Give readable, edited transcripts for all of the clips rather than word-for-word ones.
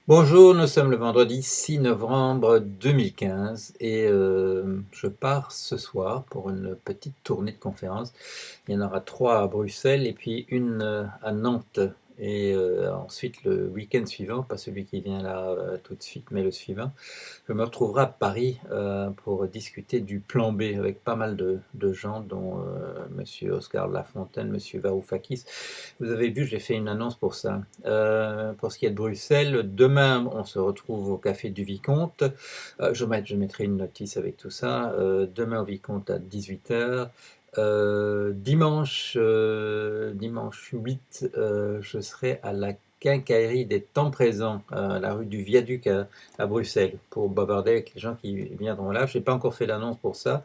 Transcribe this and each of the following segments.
Bonjour, nous sommes le vendredi 6 novembre 2015 et je pars ce soir pour une petite tournée de conférences. Il y en aura trois à Bruxelles et puis une à Nantes. Et ensuite le week-end suivant, pas celui qui vient là tout de suite, mais le suivant, je me retrouverai à Paris pour discuter du plan B avec pas mal de gens, dont Monsieur Oscar Lafontaine, Monsieur Varoufakis. Vous avez vu, j'ai fait une annonce pour ça. Pour ce qui est de Bruxelles, demain, on se retrouve au Café du Vicomte. Je mettrai une notice avec tout ça. Demain au Vicomte à 18h. Dimanche 8, je serai à la quincaillerie des temps présents, à la rue du Viaduc à Bruxelles, pour bavarder avec les gens qui viendront là. Je n'ai pas encore fait l'annonce pour ça.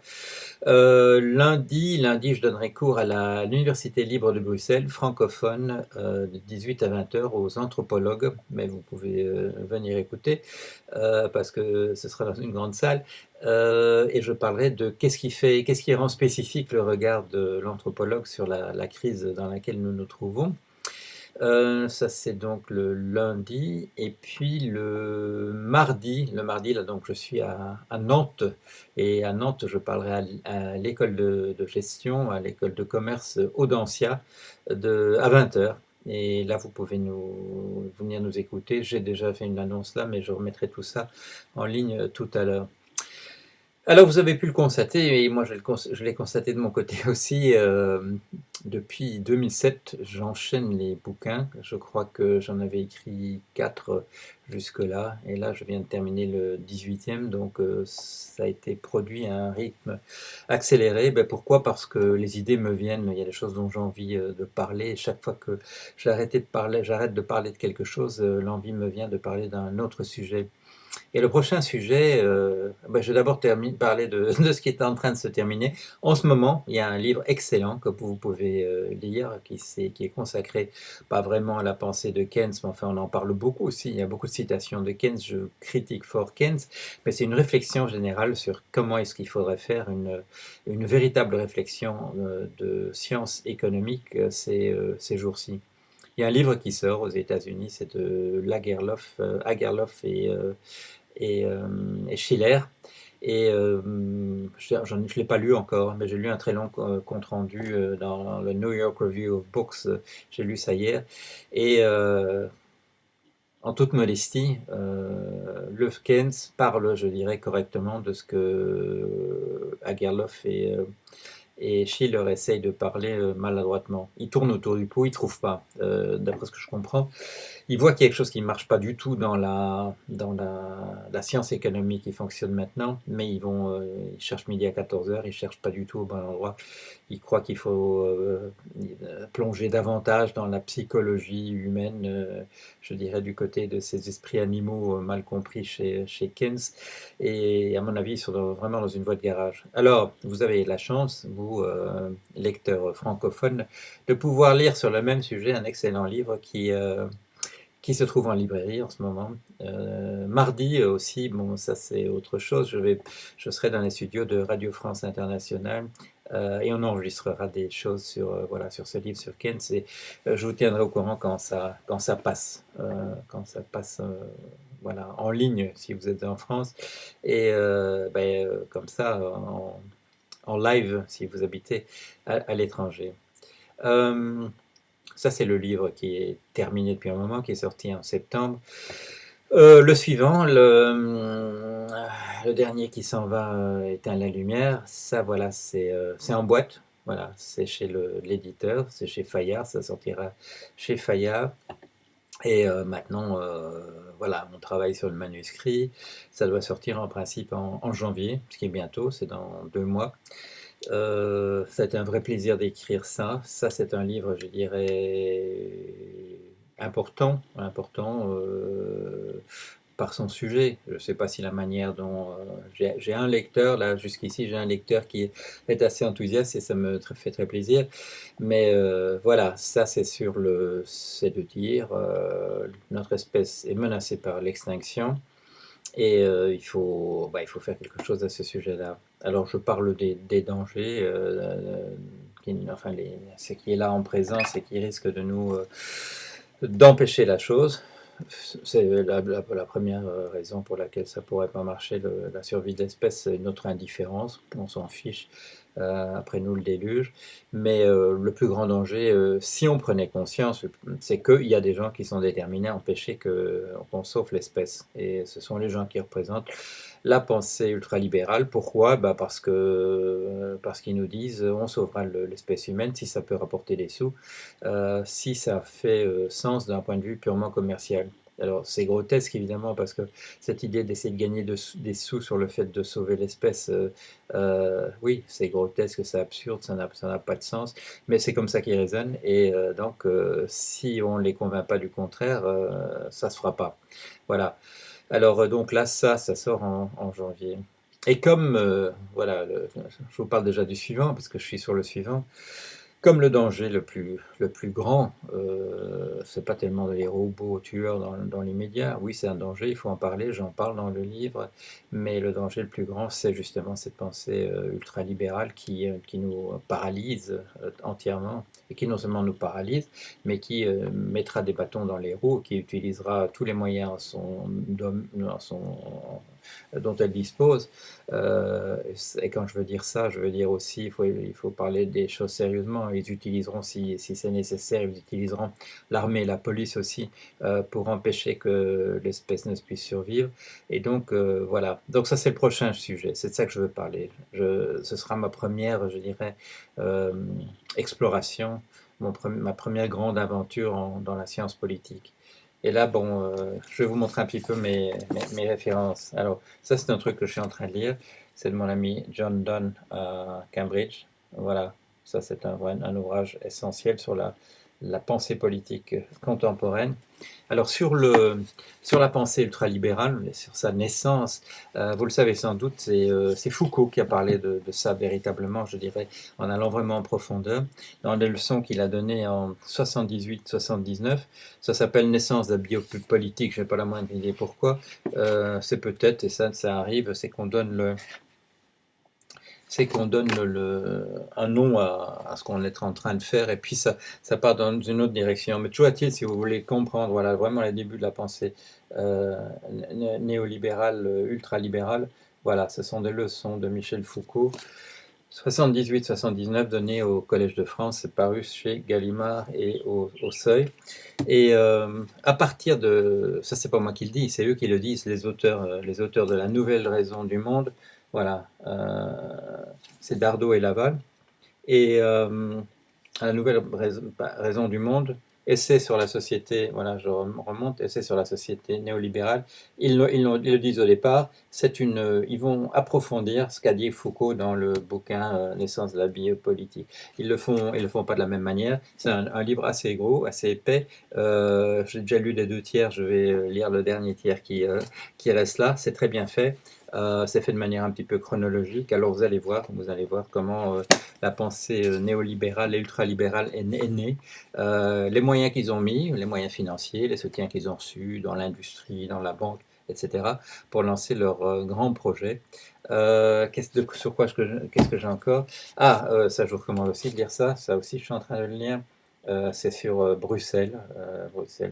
Lundi, je donnerai cours à l'Université libre de Bruxelles, francophone, de 18 à 20 heures aux anthropologues, mais vous pouvez venir écouter parce que ce sera dans une grande salle. Et je parlerai de qu'est-ce qui rend spécifique le regard de l'anthropologue sur la crise dans laquelle nous nous trouvons. Ça c'est donc le lundi. Et puis le mardi là, donc je suis à Nantes. Et à Nantes, je parlerai à l'école de gestion, à l'école de commerce Audencia, à 20 heures. Et là, vous pouvez venir nous écouter. J'ai déjà fait une annonce là, mais je remettrai tout ça en ligne tout à l'heure. Alors, vous avez pu le constater, et moi je l'ai constaté de mon côté aussi, depuis 2007, j'enchaîne les bouquins. Je crois que j'en avais écrit 4 jusque-là, et là je viens de terminer le 18e, donc ça a été produit à un rythme accéléré. Ben, pourquoi? Parce que les idées me viennent, il y a des choses dont j'ai envie de parler, et chaque fois que j'arrête de parler de quelque chose, l'envie me vient de parler d'un autre sujet. Et le prochain sujet, je vais d'abord parler de ce qui est en train de se terminer. En ce moment, il y a un livre excellent que vous pouvez lire, qui est consacré pas vraiment à la pensée de Keynes, mais enfin on en parle beaucoup aussi. Il y a beaucoup de citations de Keynes, je critique fort Keynes, mais c'est une réflexion générale sur comment est-ce qu'il faudrait faire une véritable réflexion de sciences économiques ces jours-ci. Il y a un livre qui sort aux États-Unis, c'est de Lagerlof et Schiller. Et je ne l'ai pas lu encore, mais j'ai lu un très long compte rendu dans le New York Review of Books. J'ai lu ça hier. Et en toute modestie, le Keynes parle, je dirais, correctement de ce que Agerlof et Schiller essaye de parler maladroitement. Il tourne autour du pot, il ne trouve pas, d'après ce que je comprends. Ils voient qu'il y a quelque chose qui ne marche pas du tout dans la science économique qui fonctionne maintenant, mais ils cherchent midi à 14 heures, ils ne cherchent pas du tout au bon endroit. Ils croient qu'il faut plonger davantage dans la psychologie humaine, je dirais du côté de ces esprits animaux mal compris chez Keynes, et à mon avis, ils sont vraiment dans une voie de garage. Alors, vous avez la chance, vous, lecteurs francophones, de pouvoir lire sur le même sujet un excellent livre qui se trouve en librairie en ce moment. Mardi aussi, bon, ça c'est autre chose. Je serai dans les studios de Radio France Internationale et on enregistrera des choses voilà, sur ce livre sur Keynes. Et je vous tiendrai au courant quand ça passe voilà, en ligne si vous êtes en France. Et comme ça, en live si vous habitez à l'étranger. Euh, Ça, c'est le livre qui est terminé depuis un moment, qui est sorti en septembre. Le suivant, le dernier qui s'en va, éteint la lumière, ça, voilà, c'est en boîte. Voilà, c'est chez l'éditeur, c'est chez Fayard, ça sortira chez Fayard. Et maintenant, voilà, on travaille sur le manuscrit. Ça doit sortir en principe en janvier, ce qui est bientôt, c'est dans 2 mois. Ça a été un vrai plaisir d'écrire ça. Ça, c'est un livre, je dirais, important par son sujet. Je ne sais pas si la manière dont j'ai un lecteur là jusqu'ici, j'ai un lecteur qui est assez enthousiaste et ça me fait très plaisir. Mais voilà, ça c'est de dire notre espèce est menacée par l'extinction. Et il faut faire quelque chose à ce sujet-là. Alors je parle des dangers, enfin ce qui est là en présence et qui risque d'empêcher la chose. c'est la première raison pour laquelle ça pourrait pas marcher, la survie de l'espèce, c'est notre indifférence, on s'en fiche, après nous le déluge. Mais le plus grand danger, si on prenait conscience, c'est qu'il y a des gens qui sont déterminés à empêcher qu'on sauve l'espèce. Et ce sont les gens qui représentent la pensée ultralibérale. Pourquoi? Bah parce qu'ils nous disent on sauvera l'espèce humaine si ça peut rapporter des sous, si ça fait sens d'un point de vue purement commercial. Alors c'est grotesque évidemment parce que cette idée d'essayer de gagner des sous sur le fait de sauver l'espèce, oui c'est grotesque, c'est absurde, ça n'a pas de sens, mais c'est comme ça qu'ils raisonnent et donc si on ne les convainc pas du contraire, ça ne se fera pas. Voilà. Alors donc là, ça sort en janvier. Et comme, voilà, je vous parle déjà du suivant, parce que je suis sur le suivant. Comme le danger le plus grand, c'est pas tellement les robots tueurs dans l'immédiat. Oui, c'est un danger, il faut en parler, j'en parle dans le livre, mais le danger le plus grand, c'est justement cette pensée ultralibérale qui nous paralyse entièrement, et qui non seulement nous paralyse, mais qui mettra des bâtons dans les roues, qui utilisera tous les moyens dont elle dispose. Et quand je veux dire ça, je veux dire aussi, il faut parler des choses sérieusement. Ils utiliseront, si c'est nécessaire, ils utiliseront l'armée et la police aussi pour empêcher que l'espèce ne puisse survivre. Et donc, voilà. Donc ça, c'est le prochain sujet. C'est de ça que je veux parler. Ce sera ma première, je dirais, euh, exploration, ma première grande aventure dans la science politique. Et là, bon, je vais vous montrer un petit peu mes références. Alors, ça, c'est un truc que je suis en train de lire. C'est de mon ami John Donne à Cambridge. Voilà, ça, c'est un ouvrage essentiel sur la pensée politique contemporaine. Alors sur la pensée ultralibérale, sur sa naissance, vous le savez sans doute, c'est Foucault qui a parlé de ça véritablement, je dirais, en allant vraiment en profondeur. Dans les leçons qu'il a données en 78-79, ça s'appelle Naissance de la biopolitique, je n'ai pas la moindre idée pourquoi. C'est peut-être, et ça arrive, c'est qu'on donne un nom à ce qu'on est en train de faire, et puis ça part dans une autre direction. Mais toujours est-il, si vous voulez comprendre, voilà, vraiment les débuts de la pensée euh, néolibérale, ultralibérale, voilà, ce sont des leçons de Michel Foucault, 78-79, données au Collège de France, c'est paru chez Gallimard et au Seuil. Et à partir de, ça c'est pas moi qui le dis, c'est eux qui le disent, les auteurs de la Nouvelle Raison du Monde, voilà, c'est Dardot et Laval. Et la Nouvelle Raison du Monde, essai sur la société, voilà, je remonte, essai sur la société néolibérale. Ils le disent au départ, ils vont approfondir ce qu'a dit Foucault dans le bouquin Naissance de la biopolitique. Ils le font pas de la même manière. C'est un livre assez gros, assez épais. J'ai déjà lu les deux tiers, je vais lire le dernier tiers qui reste là. C'est très bien fait. C'est fait de manière un petit peu chronologique. Alors vous allez voir comment la pensée néolibérale et ultralibérale est née. Les moyens qu'ils ont mis, les moyens financiers, les soutiens qu'ils ont reçus dans l'industrie, dans la banque, etc., pour lancer leur grand projet. Qu'est-ce que j'ai encore? Ah, ça je vous recommande aussi de lire ça. Ça aussi, je suis en train de le lire. C'est sur Bruxelles,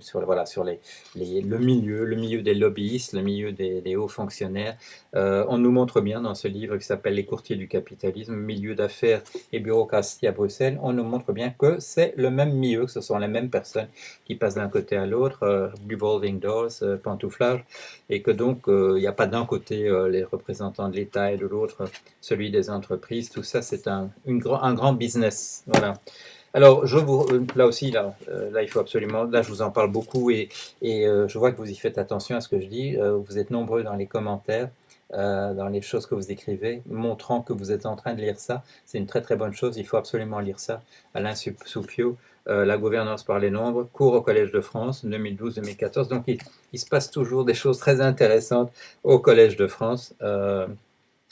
sur le milieu des lobbyistes, le milieu des hauts fonctionnaires. On nous montre bien dans ce livre qui s'appelle Les courtiers du capitalisme, milieu d'affaires et bureaucratie à Bruxelles, on nous montre bien que c'est le même milieu, que ce sont les mêmes personnes qui passent d'un côté à l'autre, revolving doors, pantouflage, et que donc il n'y a pas d'un côté les représentants de l'État et de l'autre celui des entreprises. Tout ça, c'est un grand business. Voilà. Alors, là aussi, là, il faut absolument, là, je vous en parle beaucoup et je vois que vous y faites attention à ce que je dis. Vous êtes nombreux dans les commentaires, dans les choses que vous écrivez, montrant que vous êtes en train de lire ça. C'est une très très bonne chose. Il faut absolument lire ça. Alain Soufiot, La gouvernance par les nombres, cours au Collège de France, 2012-2014. Donc, il se passe toujours des choses très intéressantes au Collège de France.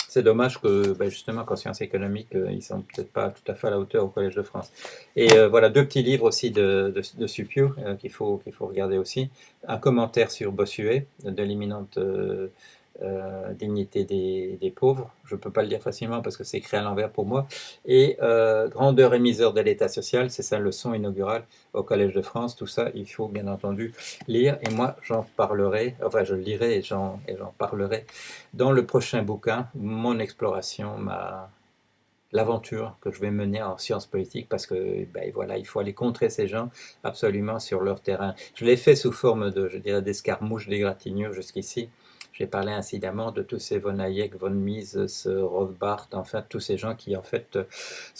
C'est dommage que, ben justement, qu'en sciences économiques, ils sont peut-être pas tout à fait à la hauteur au Collège de France. Et voilà, deux petits livres aussi de Suppieu qu'il faut regarder aussi. Un commentaire sur Bossuet, de l'éminente dignité des pauvres, je ne peux pas le dire facilement parce que c'est écrit à l'envers pour moi, et grandeur et misère de l'État social, c'est sa leçon inaugurale au Collège de France, tout ça, il faut bien entendu lire, et moi j'en parlerai, enfin je le lirai et j'en parlerai dans le prochain bouquin, mon exploration, l'aventure que je vais mener en sciences politiques parce que ben, voilà, il faut aller contrer ces gens absolument sur leur terrain. Je l'ai fait sous forme de, je dirais, d'escarmouches, d'égratignures jusqu'ici. J'ai parlé incidemment de tous ces von Hayek, von Mises, Rothbard, enfin tous ces gens qui en fait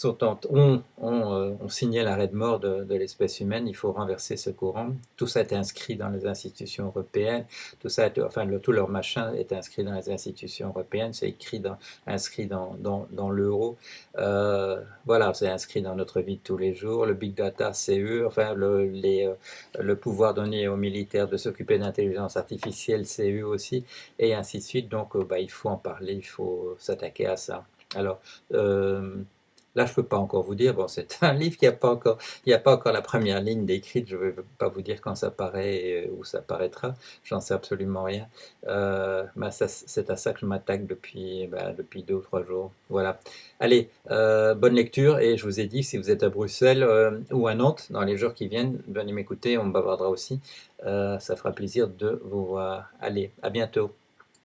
ont signé l'arrêt de mort de l'espèce humaine. Il faut renverser ce courant. Tout ça est inscrit dans les institutions européennes. Tout ça, enfin tout leur machin est inscrit dans les institutions européennes. C'est inscrit dans l'euro. Voilà, c'est inscrit dans notre vie de tous les jours. Le big data, c'est eux. Enfin, le pouvoir donné aux militaires de s'occuper d'intelligence artificielle, c'est eux aussi, et ainsi de suite. Donc, bah, il faut en parler, il faut s'attaquer à ça. Alors, euh, là, je ne peux pas encore vous dire, bon, c'est un livre qui n'a pas encore, il n'y a pas encore la première ligne décrite, je ne vais pas vous dire quand ça paraît et où ça paraîtra, j'en sais absolument rien. Bah, c'est à ça que je m'attaque depuis 2 ou 3 jours. Voilà. Allez, bonne lecture, et je vous ai dit, si vous êtes à Bruxelles ou à Nantes dans les jours qui viennent, venez m'écouter, on bavardera aussi. Ça fera plaisir de vous voir. Allez, à bientôt.